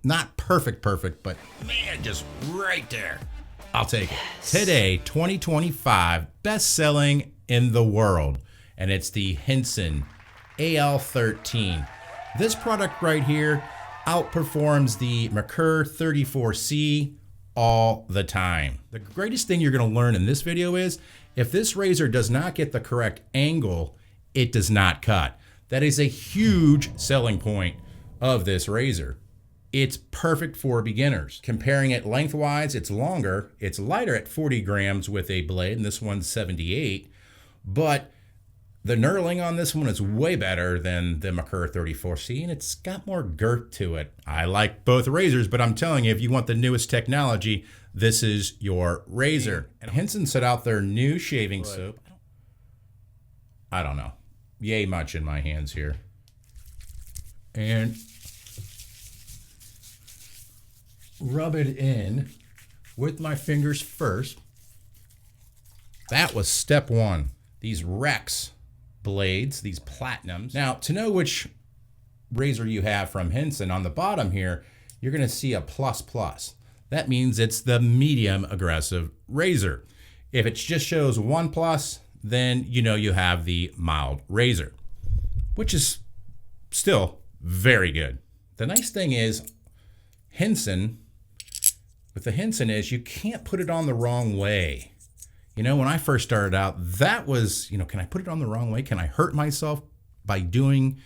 Not perfect, but man, just right there. I'll take it. Today, 2025, best-selling in the world, and it's the Henson AL13. This product right here outperforms the Merkur 34C all the time. The greatest thing you're going to learn in this video is if this razor does not get the correct angle, it does not cut. That is a huge selling point of this razor. It's perfect for beginners. Comparing it lengthwise, it's longer. It's lighter at 40 grams with a blade, and this one's 78. But the knurling on this one is way better than the Merkur 34C, and it's got more girth to it. I like both razors, but I'm telling you, if you want the newest technology, this is your razor. And Henson set out their new shaving soap. I don't know. Yay much in my hands here. And rub it in with my fingers first. That was step one. These Rex blades, these platinums. Now, to know which razor you have from Henson, on the bottom here, you're going to see a plus plus. That means it's the medium aggressive razor. If it just shows 1+, then you know you have the mild razor, which is still very good. The nice thing is Henson, with the Henson is you can't put it on the wrong way. You know, when I first started out, that was, can I put it on the wrong way? Can I hurt myself by doing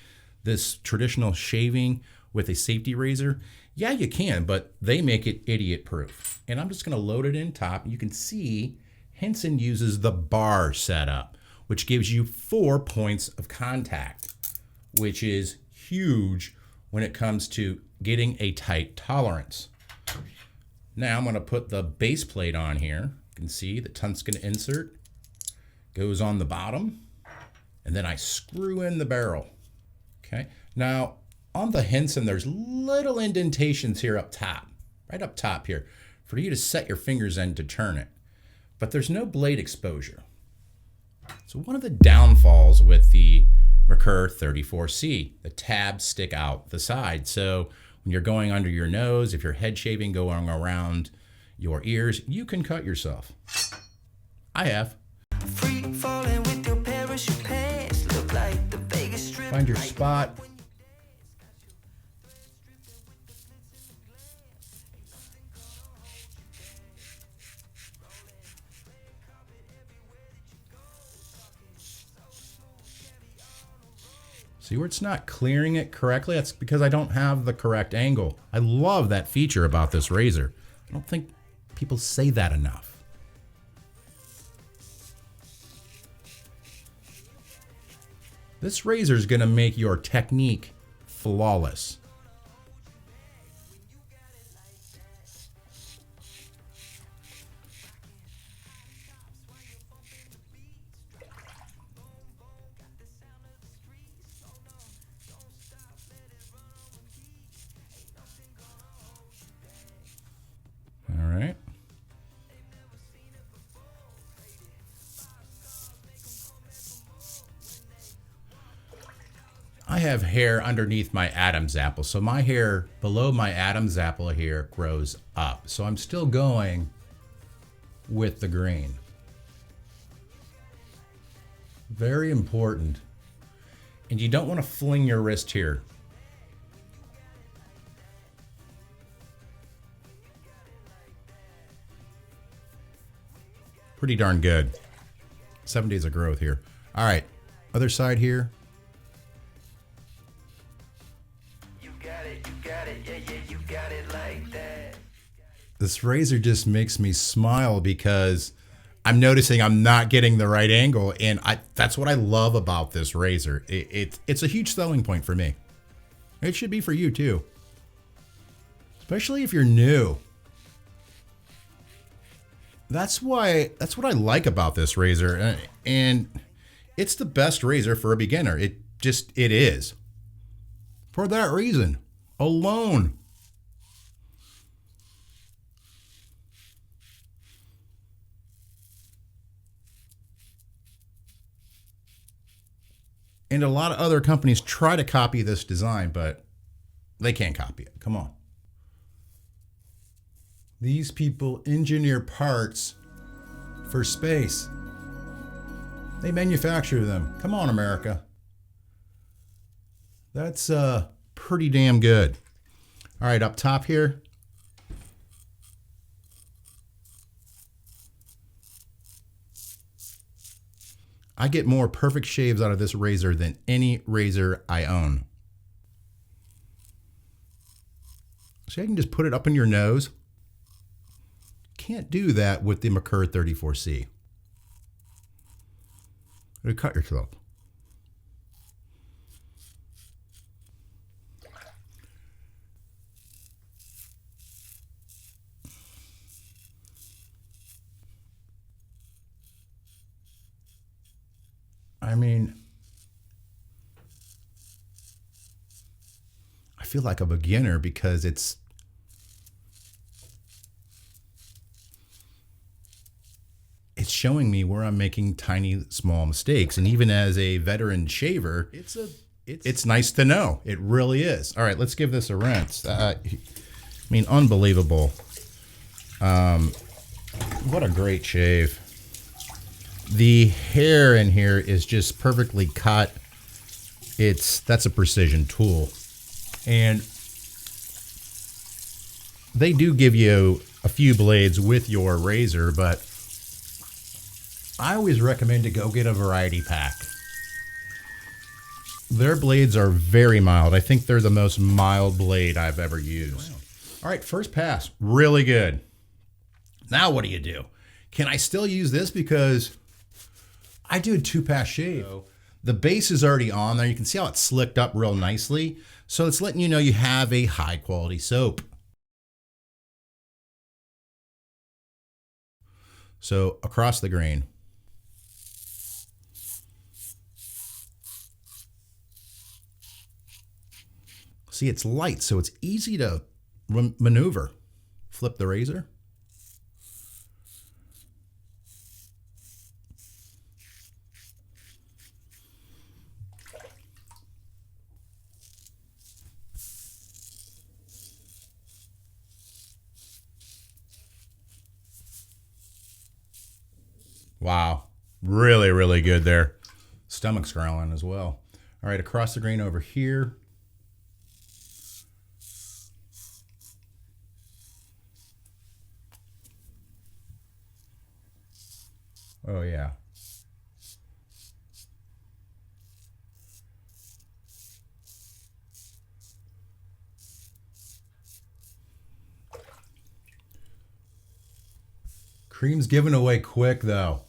this traditional shaving with a safety razor? Yeah, you can, but they make it idiot proof. And I'm just gonna load it in top. You can see Henson uses the bar setup, which gives you 4 points of contact, which is huge when it comes to getting a tight tolerance. Now I'm going to put the base plate on here. You can see the tungsten insert goes on the bottom, and then I screw in the barrel. Okay. Now on the Henson, there's little indentations here up top, right up top here, for you to set your fingers in to turn it. But there's no blade exposure. So one of the downfalls with the Merkur 34C, the tabs stick out the side. So when you're going under your nose, if you're head shaving going around your ears, you can cut yourself. I have. Free falling with your parachute pants, look like the Vegas Strip. Find your spot. See where it's not clearing it correctly? That's because I don't have the correct angle. I love that feature about this razor. I don't think people say that enough. This razor is going to make your technique flawless. All right. I have hair underneath my Adam's apple, so my hair below my Adam's apple here grows up. So I'm still going with the grain. Very important. And you don't want to fling your wrist here. Pretty darn good. 7 days of growth here. All right, other side here. You got it, yeah, you got it like that. This razor just makes me smile because I'm noticing I'm not getting the right angle, and that's what I love about this razor. It's a huge selling point for me. It should be for you too, especially if you're new. That's what I like about this razor, and it's the best razor for a beginner. It is. For that reason alone. And a lot of other companies try to copy this design, but they can't copy it. Come on. These people engineer parts for space. They manufacture them. Come on, America. That's pretty damn good. All right, up top here. I get more perfect shaves out of this razor than any razor I own. See, I can just put it up in your nose. Can't do that with the Merkur 34C. It'll cut yourself. I mean, I feel like a beginner because it's showing me where I'm making tiny, small mistakes. And even as a veteran shaver, it's nice to know. It really is. All right, let's give this a rinse. I mean, unbelievable. What a great shave. The hair in here is just perfectly cut. That's a precision tool. And they do give you a few blades with your razor, but I always recommend to go get a variety pack. Their blades are very mild. I think they're the most mild blade I've ever used. Wow. All right, first pass, really good. Now what do you do? Can I still use this? Because I do a 2-pass shave. So the base is already on there. You can see how it's slicked up real nicely. So it's letting you know you have a high quality soap. So across the grain. See, it's light, so it's easy to maneuver. Flip the razor. Wow, really, really good there. Stomach's growling as well. All right, across the grain over here. Oh, yeah. Cream's giving away quick, though.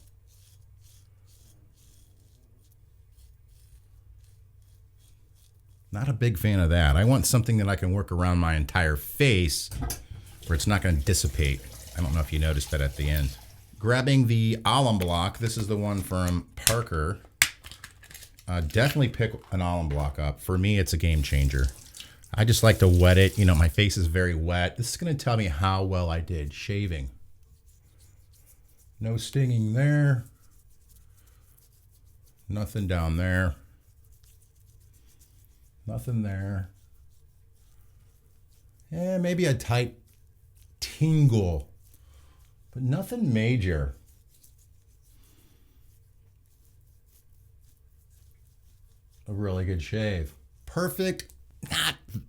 Not a big fan of that. I want something that I can work around my entire face where it's not going to dissipate. I don't know if you noticed that at the end. Grabbing the alum block. This is the one from Parker. Definitely pick an alum block up. For me, it's a game changer. I just like to wet it. You know, my face is very wet. This is going to tell me how well I did shaving. No stinging there. Nothing down there. Nothing there. Yeah, maybe a tight tingle, but nothing major. A really good shave. Perfect.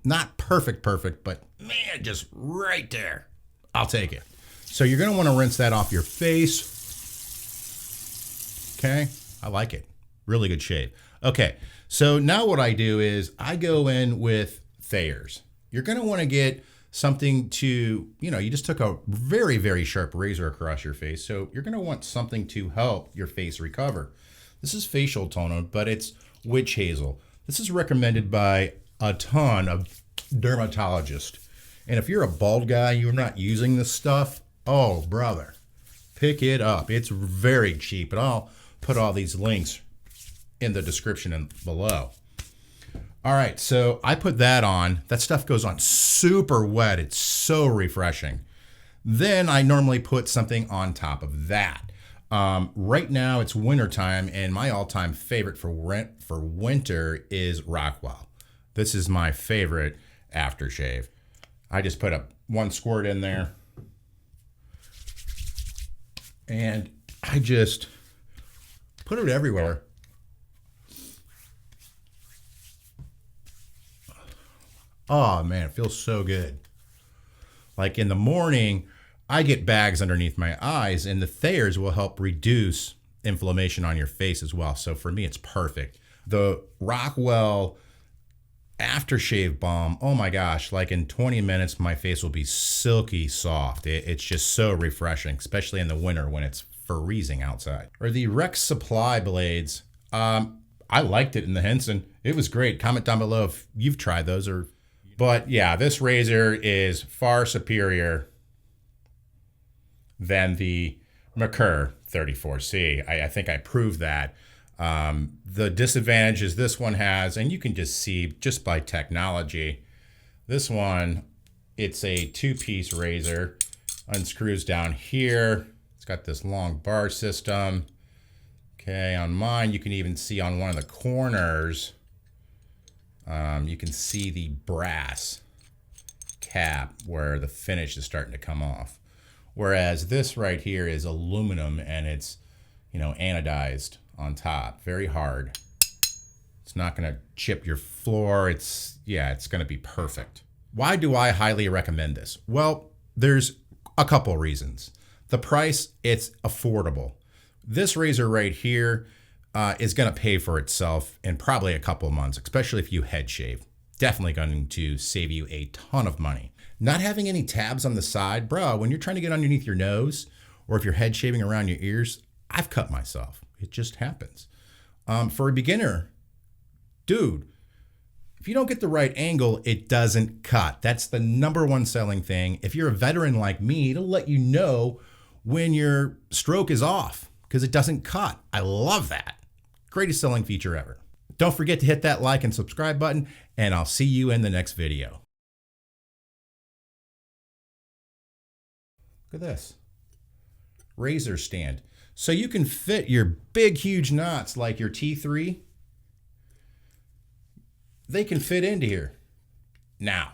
Not perfect, but man, just right there. I'll take it. So you're going to want to rinse that off your face. Okay, I like it. Really good shave. Okay, so now what I do is I go in with Thayer's. You're going to want to get something to, you just took a very, very sharp razor across your face. So you're going to want something to help your face recover. This is facial toner, but it's witch hazel. This is recommended by a ton of dermatologists. And if you're a bald guy, you're not using this stuff, oh, brother, pick it up. It's very cheap, and I'll put all these links in the description and below. All right, so I put that on. That stuff goes on super wet. It's so refreshing. Then I normally put something on top of that. Right now it's wintertime, and my all-time favorite for winter is Rockwell. This is my favorite aftershave. I just put one squirt in there. And I just put it everywhere. Oh man, it feels so good. Like in the morning, I get bags underneath my eyes, and the Thayers will help reduce inflammation on your face as well. So for me, it's perfect. The Rockwell aftershave balm, oh my gosh, like in 20 minutes, my face will be silky soft. It's just so refreshing, especially in the winter when it's freezing outside. Or the Rex Supply blades. I liked it in the Henson. It was great. Comment down below if you've tried those. But yeah, this razor is far superior than the Merkur 34C. I think I proved that. The disadvantages this one has, and you can just see just by technology, this one, it's a two-piece razor, unscrews down here. It's got this long bar system. Okay, on mine, you can even see on one of the corners, you can see the brass cap where the finish is starting to come off. Whereas this right here is aluminum and it's, anodized on top, very hard. It's not gonna chip your floor. It's gonna be perfect. Why do I highly recommend this? Well, there's a couple reasons. The price, it's affordable. This razor right here is gonna pay for itself in probably a couple months, especially if you head shave. Definitely going to save you a ton of money. Not having any tabs on the side, bro, when you're trying to get underneath your nose, or if you're head shaving around your ears, I've cut myself. It just happens. For a beginner, dude, if you don't get the right angle, it doesn't cut. That's the #1 selling thing. If you're a veteran like me, it'll let you know when your stroke is off because it doesn't cut. I love that. Greatest selling feature ever. Don't forget to hit that like and subscribe button, and I'll see you in the next video. Look at this. Razor stand. So you can fit your big, huge knots like your T3. They can fit into here. Now,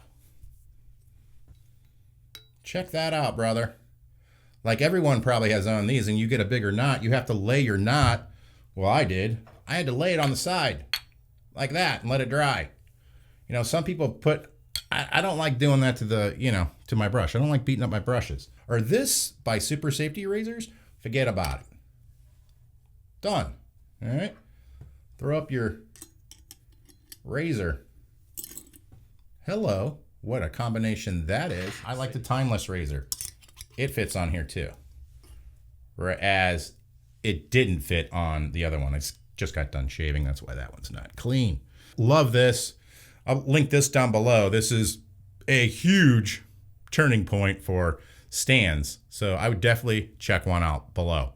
check that out, brother. Like everyone probably has on these, and you get a bigger knot, you have to lay your knot. Well, I did. I had to lay it on the side like that and let it dry. Some people put, I don't like doing that to my brush. I don't like beating up my brushes. Or this by Super Safety Razors, forget about it. Done. All right. Throw up your razor. Hello. What a combination that is. I like the Timeless razor. It fits on here too. Whereas it didn't fit on the other one. I just got done shaving. That's why that one's not clean. Love this. I'll link this down below. This is a huge turning point for stands. So I would definitely check one out below.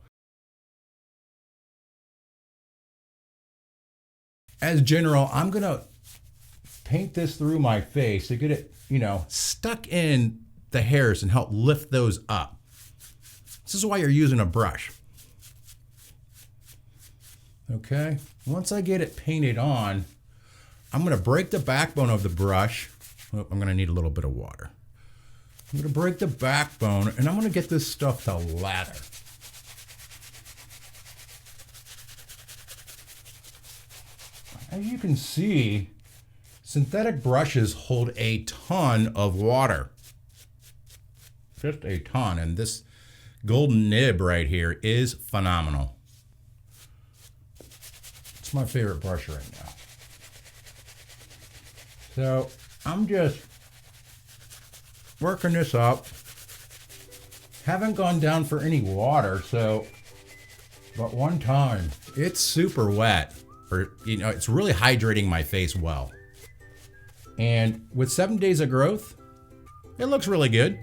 As general, I'm gonna paint this through my face to get it, stuck in the hairs and help lift those up. This is why you're using a brush. Okay, once I get it painted on, I'm gonna break the backbone of the brush. Oh, I'm gonna need a little bit of water. I'm gonna break the backbone and I'm gonna get this stuff to lather. As you can see, synthetic brushes hold a ton of water. Just a ton. And this golden nib right here is phenomenal. It's my favorite brush right now. So I'm just working this up. Haven't gone down for any water, but one time. It's super wet. It's really hydrating my face well. And with 7 days of growth, it looks really good.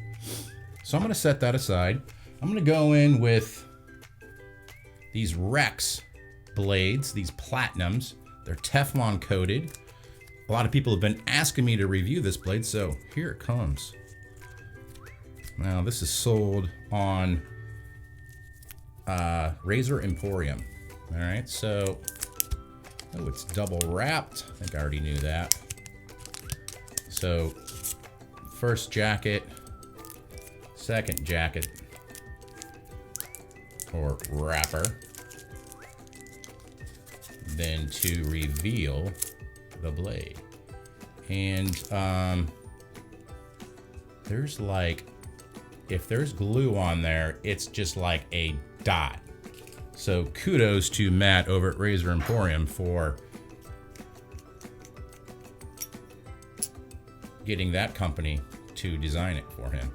So I'm gonna set that aside. I'm gonna go in with these Rex blades, these platinums. They're Teflon coated. A lot of people have been asking me to review this blade, so here it comes. Now this is sold on Razor Emporium. All right, so, oh, it's double wrapped. I think I already knew that. So, first jacket, second jacket, or wrapper, then to reveal the blade. And there's like, if there's glue on there, it's just like a dot. So kudos to Matt over at Razor Emporium for getting that company to design it for him.